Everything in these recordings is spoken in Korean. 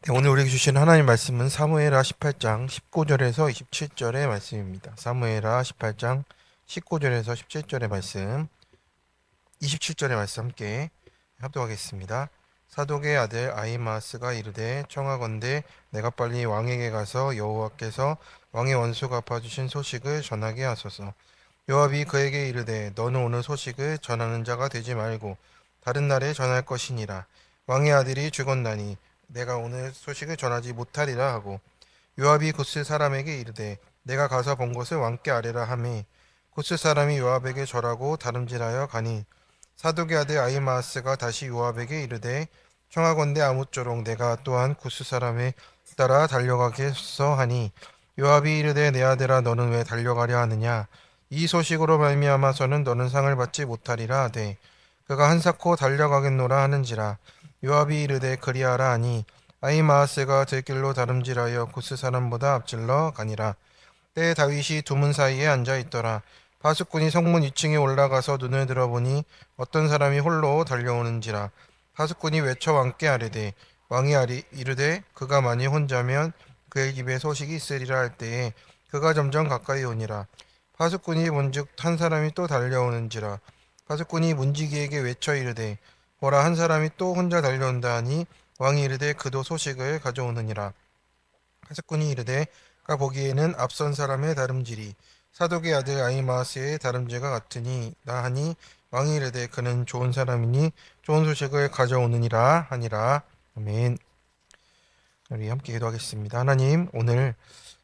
네, 오늘 우리에게 주신 하나님 말씀은 사무엘하 18장 19절에서 27절의 말씀입니다. 사무엘하 18장 19절에서 17절의 말씀, 27절의 말씀 함께 합독하겠습니다. 사독의 아들 아히마아스가 이르되 청하건대 내가 빨리 왕에게 가서 여호와께서 왕의 원수 갚아주신 소식을 전하게 하소서. 요압이 그에게 이르되 너는 오늘 소식을 전하는 자가 되지 말고 다른 날에 전할 것이니라. 왕의 아들이 죽었나니 내가 오늘 소식을 전하지 못하리라 하고 요압이 굿스 사람에게 이르되 내가 가서 본 것을 왕께 아뢰라 하매 굿스 사람이 요압에게 절하고 다름질하여 가니 사독의 아들 아히마아스가 다시 요압에게 이르되 청하건대 아무쪼록 내가 또한 굿스 사람에 따라 달려가겠어 하니 요압이 이르되 내 아들아 너는 왜 달려가려 하느냐 이 소식으로 말미암아서는 너는 상을 받지 못하리라 하되 그가 한사코 달려가겠노라 하는지라 요압이 이르되 그리하라 하니 아히마아스가 들길로 다름질하여 구스 사람보다 앞질러 가니라. 때에 다윗이 두문 사이에 앉아 있더라. 바숫꾼이 성문 2층에 올라가서 눈을 들어보니 어떤 사람이 홀로 달려오는지라. 바숫꾼이 외쳐 왕께 아뢰되 왕이 이르되 그가 만일 혼자면 그의 입에 소식이 있으리라 할 때에 그가 점점 가까이 오니라. 바숫꾼이 본즉 한 사람이 또 달려오는지라. 바숫꾼이 문지기에게 외쳐 이르되 보라 한 사람이 또 혼자 달려온다 하니 왕이 이르되 그도 소식을 가져오느니라. 바숫꾼이 이르되 가 보기에는 앞선 사람의 다름질이 사독의 아들 아히마아스의 다름질과 같으니 나 하니 왕이 이르되 그는 좋은 사람이니 좋은 소식을 가져오느니라 하니라. 아멘. 우리 함께 기도하겠습니다. 하나님, 오늘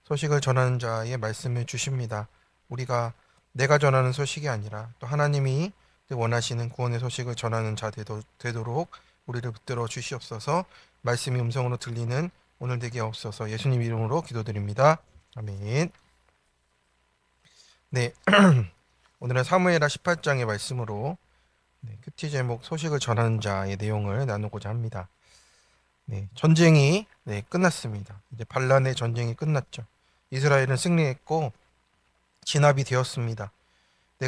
소식을 전하는 자의 말씀을 주십니다. 우리가 내가 전하는 소식이 아니라 또 하나님이 원하시는 구원의 소식을 전하는 자 되도록 우리를 붙들어 주시옵소서. 말씀이 음성으로 들리는 오늘 되게 없어서 예수님 이름으로 기도드립니다. 아멘. 네, 오늘은 사무엘하 18장의 말씀으로 큐티 제목 소식을 전하는 자의 내용을 나누고자 합니다. 전쟁이 끝났습니다. 이제 반란의 전쟁이 끝났죠. 이스라엘은 승리했고 진압이 되었습니다.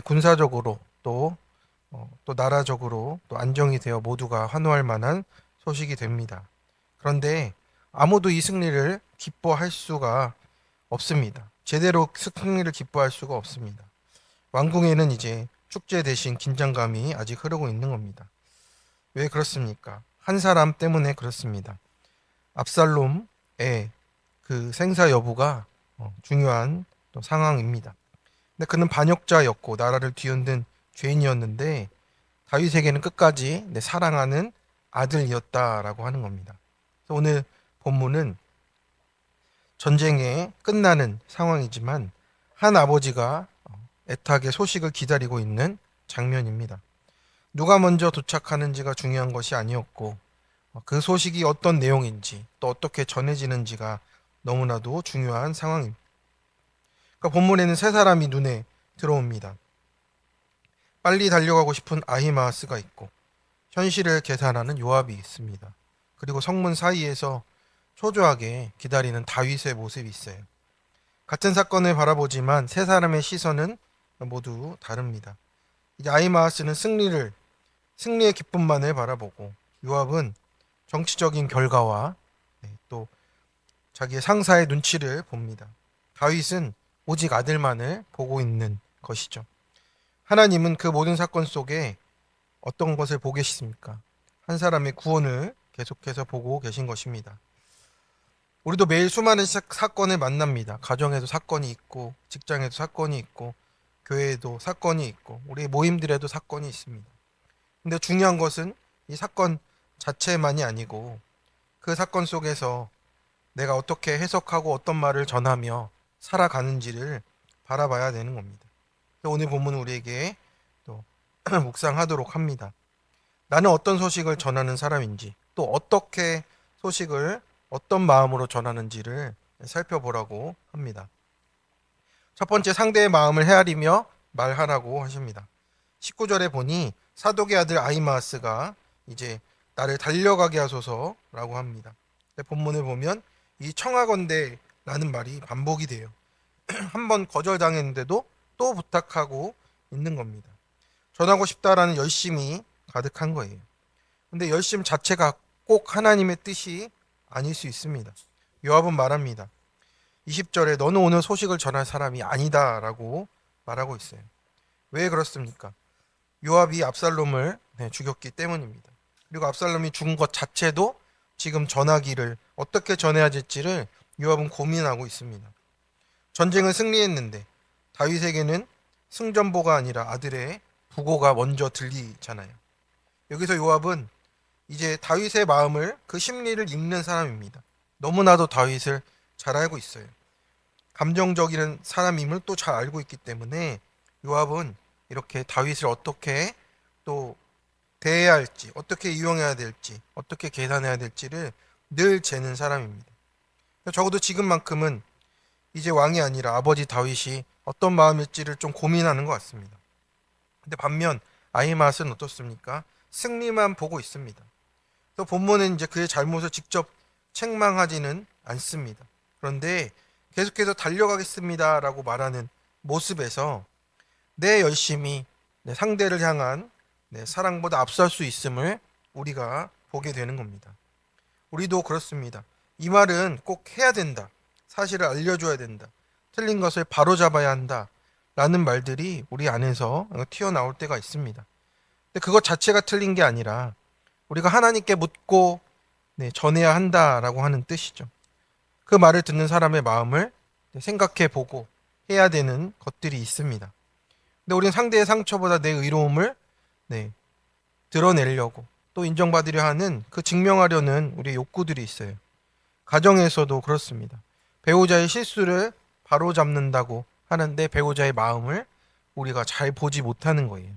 군사적으로 또 나라적으로 또 안정이 되어 모두가 환호할 만한 소식이 됩니다. 그런데 아무도 이 승리를 기뻐할 수가 없습니다. 제대로 승리를 기뻐할 수가 없습니다. 왕궁에는 이제 축제 대신 긴장감이 아직 흐르고 있는 겁니다. 왜 그렇습니까? 한 사람 때문에 그렇습니다. 압살롬의 그 생사 여부가 중요한 또 상황입니다. 근데 그는 반역자였고 나라를 뒤흔든 죄인이었는데 다윗에게는 끝까지 사랑하는 아들이었다라고 하는 겁니다. 그래서 오늘 본문은 전쟁에 끝나는 상황이지만 한 아버지가 애타게 소식을 기다리고 있는 장면입니다. 누가 먼저 도착하는지가 중요한 것이 아니었고 그 소식이 어떤 내용인지 또 어떻게 전해지는지가 너무나도 중요한 상황입니다. 그러니까 본문에는 세 사람이 눈에 들어옵니다. 빨리 달려가고 싶은 아히마아스가 있고 현실을 계산하는 요압이 있습니다. 그리고 성문 사이에서 초조하게 기다리는 다윗의 모습이 있어요. 같은 사건을 바라보지만 세 사람의 시선은 모두 다릅니다. 이제 아히마아스는 승리의 기쁨만을 바라보고 요압은 정치적인 결과와 또 자기의 상사의 눈치를 봅니다. 다윗은 오직 아들만을 보고 있는 것이죠. 하나님은 그 모든 사건 속에 어떤 것을 보고 계십니까? 한 사람의 구원을 계속해서 보고 계신 것입니다. 우리도 매일 수많은 사건을 만납니다. 가정에도 사건이 있고, 직장에도 사건이 있고, 교회에도 사건이 있고, 우리 모임들에도 사건이 있습니다. 근데 중요한 것은 이 사건 자체만이 아니고 그 사건 속에서 내가 어떻게 해석하고 어떤 말을 전하며 살아가는지를 바라봐야 되는 겁니다. 오늘 본문은 우리에게 또 묵상하도록 합니다. 나는 어떤 소식을 전하는 사람인지 또 어떻게 소식을 어떤 마음으로 전하는지를 살펴보라고 합니다. 첫 번째 상대의 마음을 헤아리며 말하라고 하십니다. 19절에 보니 사독의 아들 아히마아스가 이제 나를 달려가게 하소서라고 합니다. 본문을 보면 이 청하건대라는 말이 반복이 돼요. 한번 거절당했는데도 또 부탁하고 있는 겁니다. 전하고 싶다라는 열심이 가득한 거예요. 근데 열심 자체가 꼭 하나님의 뜻이 아닐 수 있습니다. 요압은 말합니다. 20절에 너는 오늘 소식을 전할 사람이 아니다라고 말하고 있어요. 왜 그렇습니까? 요압이 압살롬을 죽였기 때문입니다. 그리고 압살롬이 죽은 것 자체도 지금 전하기를 어떻게 전해야 될지를 요압은 고민하고 있습니다. 전쟁은 승리했는데 다윗에게는 승전보가 아니라 아들의 부고가 먼저 들리잖아요. 여기서 요압은 이제 다윗의 마음을 그 심리를 읽는 사람입니다. 너무나도 다윗을 잘 알고 있어요. 감정적인 사람임을 또 잘 알고 있기 때문에 요압은 이렇게 다윗을 어떻게 또 대해야 할지, 어떻게 이용해야 될지, 어떻게 계산해야 될지를 늘 재는 사람입니다. 적어도 지금만큼은 이제 왕이 아니라 아버지 다윗이 어떤 마음일지를 좀 고민하는 것 같습니다. 근데 반면 아히마스는 어떻습니까? 승리만 보고 있습니다. 또 본문은 이제 그의 잘못을 직접 책망하지는 않습니다. 그런데 계속해서 달려가겠습니다라고 말하는 모습에서 내 열심이 내 상대를 향한 내 사랑보다 앞설 수 있음을 우리가 보게 되는 겁니다. 우리도 그렇습니다. 이 말은 꼭 해야 된다. 사실을 알려줘야 된다. 틀린 것을 바로잡아야 한다. 라는 말들이 우리 안에서 튀어나올 때가 있습니다. 근데 그것 자체가 틀린 게 아니라 우리가 하나님께 묻고 전해야 한다라고 하는 뜻이죠. 그 말을 듣는 사람의 마음을 생각해 보고 해야 되는 것들이 있습니다. 근데 우리는 상대의 상처보다 내 의로움을 드러내려고 또 인정받으려 하는 그 증명하려는 우리의 욕구들이 있어요. 가정에서도 그렇습니다. 배우자의 실수를 바로잡는다고 하는데 배우자의 마음을 우리가 잘 보지 못하는 거예요.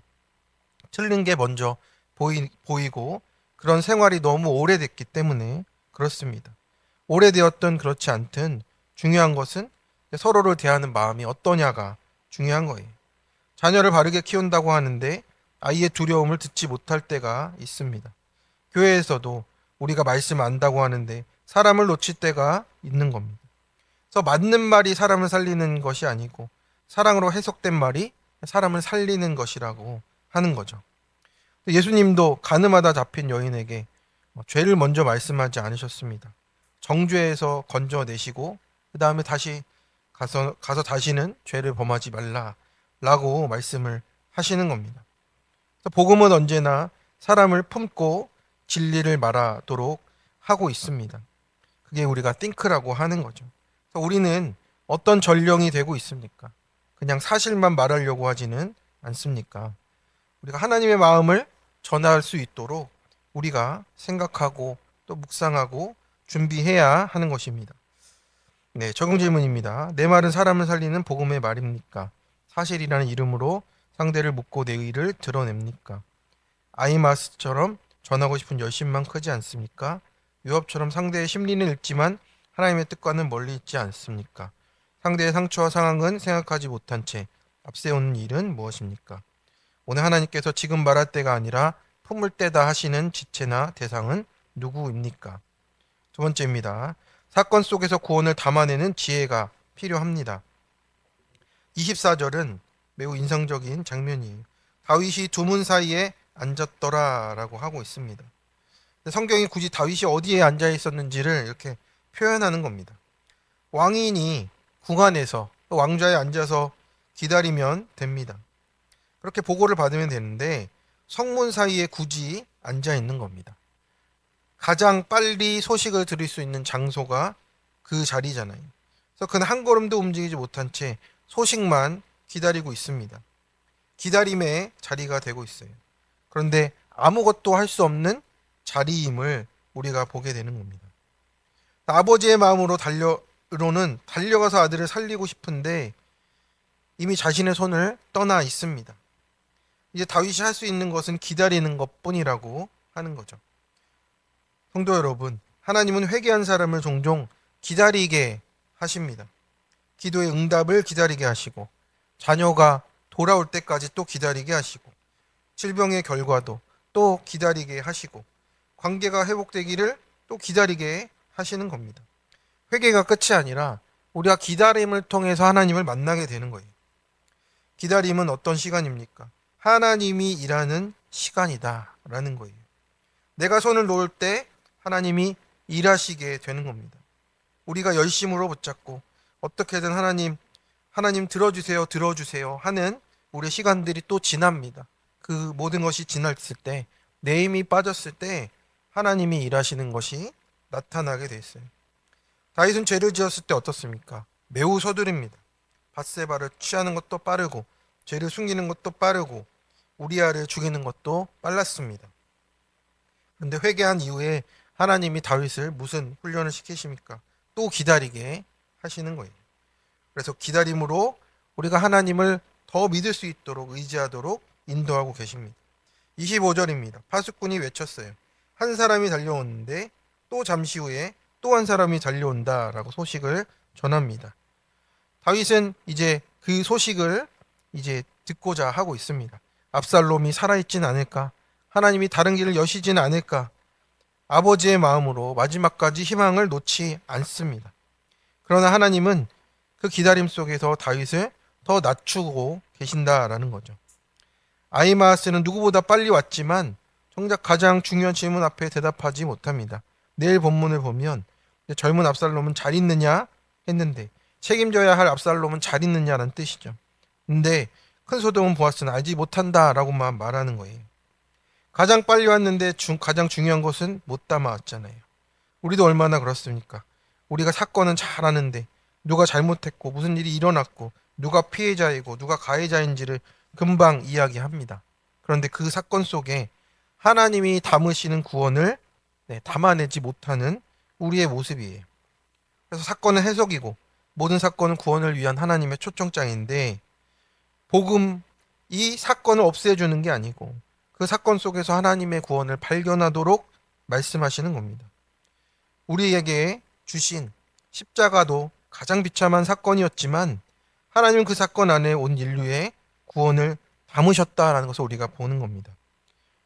틀린 게 먼저 보이고 그런 생활이 너무 오래됐기 때문에 그렇습니다. 오래되었든 그렇지 않든 중요한 것은 서로를 대하는 마음이 어떠냐가 중요한 거예요. 자녀를 바르게 키운다고 하는데 아이의 두려움을 듣지 못할 때가 있습니다. 교회에서도 우리가 말씀 안다고 하는데 사람을 놓칠 때가 있는 겁니다. 그래서 맞는 말이 사람을 살리는 것이 아니고 사랑으로 해석된 말이 사람을 살리는 것이라고 하는 거죠. 예수님도 가늠하다 잡힌 여인에게 죄를 먼저 말씀하지 않으셨습니다. 정죄에서 건져내시고 그 다음에 다시 가서 다시는 죄를 범하지 말라라고 말씀을 하시는 겁니다. 복음은 언제나 사람을 품고 진리를 말하도록 하고 있습니다. 그게 우리가 띵크라고 하는 거죠. 우리는 어떤 전령이 되고 있습니까? 그냥 사실만 말하려고 하지는 않습니까? 우리가 하나님의 마음을 전할 수 있도록 우리가 생각하고 또 묵상하고 준비해야 하는 것입니다. 적용 질문입니다. 내 말은 사람을 살리는 복음의 말입니까? 사실이라는 이름으로 상대를 묻고 내 의를 드러냅니까? 아이마스처럼 전하고 싶은 열심만 크지 않습니까? 요압처럼 상대의 심리는 읽지만 하나님의 뜻과는 멀리 있지 않습니까? 상대의 상처와 상황은 생각하지 못한 채 앞세우는 일은 무엇입니까? 오늘 하나님께서 지금 말할 때가 아니라 품을 때다 하시는 지체나 대상은 누구입니까? 두 번째입니다. 사건 속에서 구원을 담아내는 지혜가 필요합니다. 24절은 매우 인상적인 장면이에요. 다윗이 두 문 사이에 앉았더라라고 하고 있습니다. 성경이 굳이 다윗이 어디에 앉아 있었는지를 이렇게 표현하는 겁니다. 왕인이 궁안에서 왕좌에 앉아서 기다리면 됩니다. 그렇게 보고를 받으면 되는데 성문 사이에 굳이 앉아 있는 겁니다. 가장 빨리 소식을 들을 수 있는 장소가 그 자리잖아요. 그래서 그는 한 걸음도 움직이지 못한 채 소식만 기다리고 있습니다. 기다림의 자리가 되고 있어요. 그런데 아무것도 할 수 없는 자리임을 우리가 보게 되는 겁니다. 아버지의 마음으로는 달려가서 아들을 살리고 싶은데 이미 자신의 손을 떠나 있습니다. 이제 다윗이 할 수 있는 것은 기다리는 것뿐이라고 하는 거죠. 성도 여러분, 하나님은 회개한 사람을 종종 기다리게 하십니다. 기도의 응답을 기다리게 하시고 자녀가 돌아올 때까지 또 기다리게 하시고 질병의 결과도 또 기다리게 하시고 관계가 회복되기를 또 기다리게 하시는 겁니다. 회개가 끝이 아니라 우리가 기다림을 통해서 하나님을 만나게 되는 거예요. 기다림은 어떤 시간입니까? 하나님이 일하는 시간이다라는 거예요. 내가 손을 놓을 때 하나님이 일하시게 되는 겁니다. 우리가 열심으로 붙잡고 어떻게든 하나님 들어주세요 하는 우리 시간들이 또 지납니다. 그 모든 것이 지났을 때, 내 힘이 빠졌을 때 하나님이 일하시는 것이 나타나게 돼 있어요. 다윗은 죄를 지었을 때 어떻습니까? 매우 서두릅니다. 밧세바를 취하는 것도 빠르고, 죄를 숨기는 것도 빠르고, 우리아를 죽이는 것도 빨랐습니다. 그런데 회개한 이후에 하나님이 다윗을 무슨 훈련을 시키십니까? 또 기다리게 하시는 거예요. 그래서 기다림으로 우리가 하나님을 더 믿을 수 있도록 의지하도록 인도하고 계십니다. 25절입니다. 파수꾼이 외쳤어요. 한 사람이 달려오는데 또 잠시 후에 또 한 사람이 달려온다라고 소식을 전합니다. 다윗은 이제 그 소식을 이제 듣고자 하고 있습니다. 압살롬이 살아있진 않을까? 하나님이 다른 길을 여시진 않을까? 아버지의 마음으로 마지막까지 희망을 놓지 않습니다. 그러나 하나님은 그 기다림 속에서 다윗을 더 낮추고 계신다라는 거죠. 아히마아스는 누구보다 빨리 왔지만 정작 가장 중요한 질문 앞에 대답하지 못합니다. 내일 본문을 보면 젊은 압살롬은 잘 있느냐 했는데 책임져야 할 압살롬은 잘 있느냐라는 뜻이죠. 근데 큰 소돔은 보아스는 알지 못한다라고만 말하는 거예요. 가장 빨리 왔는데 가장 중요한 것은 못 담아왔잖아요. 우리도 얼마나 그렇습니까? 우리가 사건은 잘 아는데 누가 잘못했고 무슨 일이 일어났고 누가 피해자이고 누가 가해자인지를 금방 이야기합니다. 그런데 그 사건 속에 하나님이 담으시는 구원을 담아내지 못하는 우리의 모습이에요. 그래서 사건은 해석이고 모든 사건은 구원을 위한 하나님의 초청장인데 복음이 사건을 없애주는 게 아니고 그 사건 속에서 하나님의 구원을 발견하도록 말씀하시는 겁니다. 우리에게 주신 십자가도 가장 비참한 사건이었지만 하나님은 그 사건 안에 온 인류의 구원을 담으셨다라는 것을 우리가 보는 겁니다.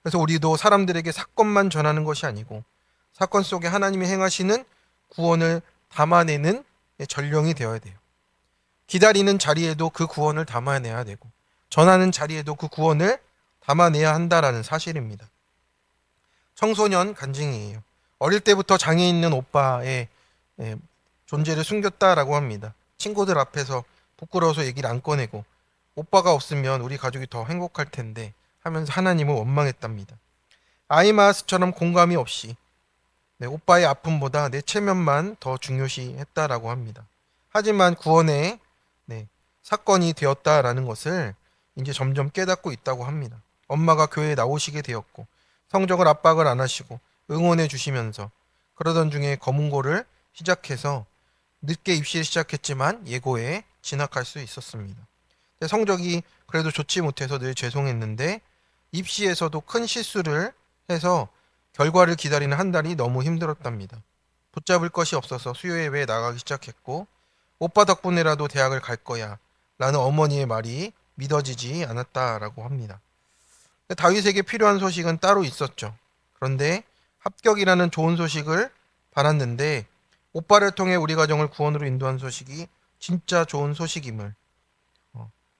그래서 우리도 사람들에게 사건만 전하는 것이 아니고 사건 속에 하나님이 행하시는 구원을 담아내는 전령이 되어야 돼요. 기다리는 자리에도 그 구원을 담아내야 되고 전하는 자리에도 그 구원을 담아내야 한다라는 사실입니다. 청소년 간증이에요. 어릴 때부터 장애 있는 오빠의 존재를 숨겼다라고 합니다. 친구들 앞에서 부끄러워서 얘기를 안 꺼내고 오빠가 없으면 우리 가족이 더 행복할 텐데 하면서 하나님을 원망했답니다. 아이마스처럼 공감이 없이 오빠의 아픔보다 내 체면만 더 중요시했다라고 합니다. 하지만 구원의 사건이 되었다라는 것을 이제 점점 깨닫고 있다고 합니다. 엄마가 교회에 나오시게 되었고 성적을 압박을 안 하시고 응원해 주시면서 그러던 중에 검은고를 시작해서 늦게 입시를 시작했지만 예고에 진학할 수 있었습니다. 성적이 그래도 좋지 못해서 늘 죄송했는데 입시에서도 큰 실수를 해서 결과를 기다리는 한 달이 너무 힘들었답니다. 붙잡을 것이 없어서 수요예배에 나가기 시작했고 오빠 덕분에라도 대학을 갈 거야 라는 어머니의 말이 믿어지지 않았다라고 합니다. 다윗에게 필요한 소식은 따로 있었죠. 그런데 합격이라는 좋은 소식을 받았는데 오빠를 통해 우리 가정을 구원으로 인도한 소식이 진짜 좋은 소식임을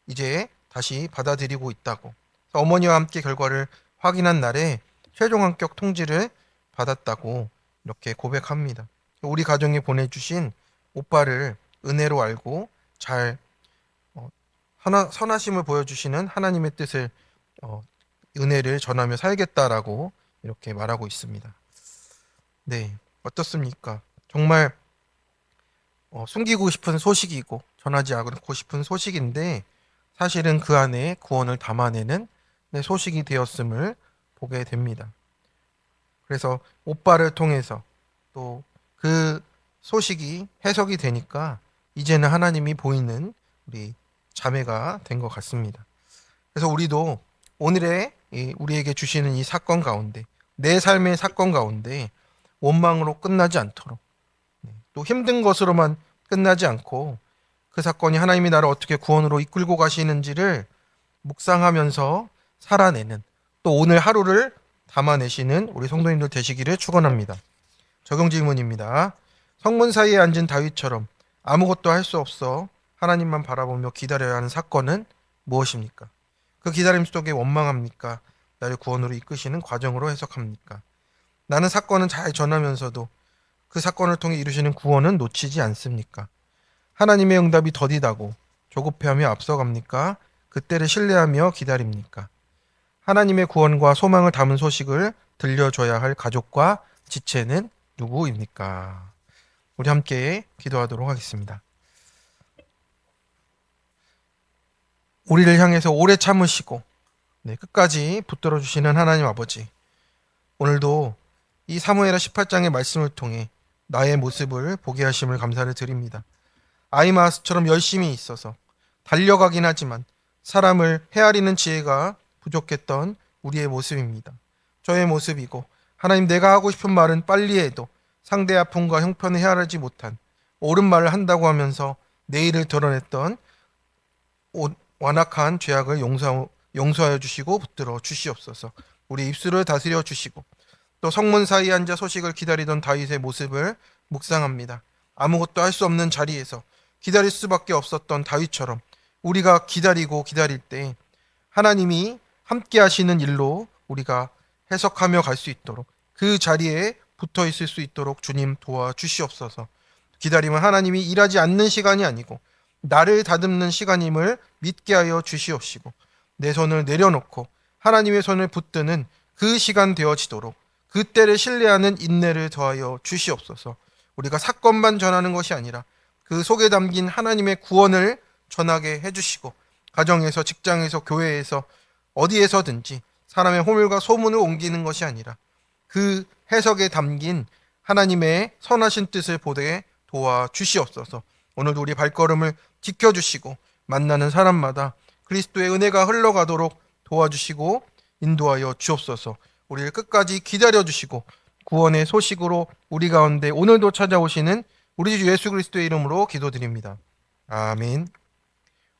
이제 다시 받아들이고 있다고. 어머니와 함께 결과를 확인한 날에 최종 합격 통지를 받았다고 이렇게 고백합니다. 우리 가정에 보내주신 오빠를 은혜로 알고 잘 선하심을 보여주시는 하나님의 뜻을 은혜를 전하며 살겠다라고 이렇게 말하고 있습니다. 네, 어떻습니까? 정말 숨기고 싶은 소식이고 전하지 않고 싶은 소식인데 사실은 그 안에 구원을 담아내는 소식이 되었음을 보게 됩니다. 그래서 오빠를 통해서 또 그 소식이 해석이 되니까 이제는 하나님이 보이는 우리 자매가 된 것 같습니다. 그래서 우리도 오늘의 우리에게 주시는 이 사건 가운데 내 삶의 사건 가운데 원망으로 끝나지 않도록 또 힘든 것으로만 끝나지 않고 그 사건이 하나님이 나를 어떻게 구원으로 이끌고 가시는지를 묵상하면서 살아내는 또 오늘 하루를 담아내시는 우리 성도님들 되시기를 축원합니다. 적용 질문입니다. 성문 사이에 앉은 다윗처럼 아무것도 할 수 없어 하나님만 바라보며 기다려야 하는 사건은 무엇입니까? 그 기다림 속에 원망합니까? 나를 구원으로 이끄시는 과정으로 해석합니까? 나는 사건은 잘 전하면서도 그 사건을 통해 이루시는 구원은 놓치지 않습니까? 하나님의 응답이 더디다고 조급해하며 앞서갑니까? 그때를 신뢰하며 기다립니까? 하나님의 구원과 소망을 담은 소식을 들려줘야 할 가족과 지체는 누구입니까? 우리 함께 기도하도록 하겠습니다. 우리를 향해서 오래 참으시고 끝까지 붙들어 주시는 하나님 아버지, 오늘도 이 사무엘하 18장의 말씀을 통해 나의 모습을 보게 하심을 감사를 드립니다. 아히마아스처럼 열심히 있어서 달려가긴 하지만 사람을 헤아리는 지혜가 부족했던 우리의 모습입니다. 저의 모습이고, 하나님, 내가 하고 싶은 말은 빨리 해도 상대의 아픔과 형편을 헤아리지 못한 옳은 말을 한다고 하면서 내 일을 드러냈던 완악한 죄악을 용서하여 주시고 붙들어 주시옵소서. 우리 입술을 다스려 주시고, 또 성문 사이에 앉아 소식을 기다리던 다윗의 모습을 묵상합니다. 아무것도 할 수 없는 자리에서 기다릴 수밖에 없었던 다윗처럼 우리가 기다리고 기다릴 때 하나님이 함께 하시는 일로 우리가 해석하며 갈 수 있도록, 그 자리에 붙어 있을 수 있도록 주님 도와주시옵소서. 기다림은 하나님이 일하지 않는 시간이 아니고 나를 다듬는 시간임을 믿게 하여 주시옵시고, 내 손을 내려놓고 하나님의 손을 붙드는 그 시간 되어지도록 그때를 신뢰하는 인내를 더하여 주시옵소서. 우리가 사건만 전하는 것이 아니라 그 속에 담긴 하나님의 구원을 전하게 해주시고, 가정에서, 직장에서, 교회에서, 어디에서든지 사람의 호물과 소문을 옮기는 것이 아니라 그 해석에 담긴 하나님의 선하신 뜻을 보게 도와주시옵소서. 오늘도 우리 발걸음을 지켜주시고 만나는 사람마다 그리스도의 은혜가 흘러가도록 도와주시고 인도하여 주옵소서. 우리를 끝까지 기다려주시고 구원의 소식으로 우리 가운데 오늘도 찾아오시는 우리 주 예수 그리스도의 이름으로 기도드립니다. 아멘.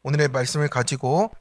오늘의 말씀을 가지고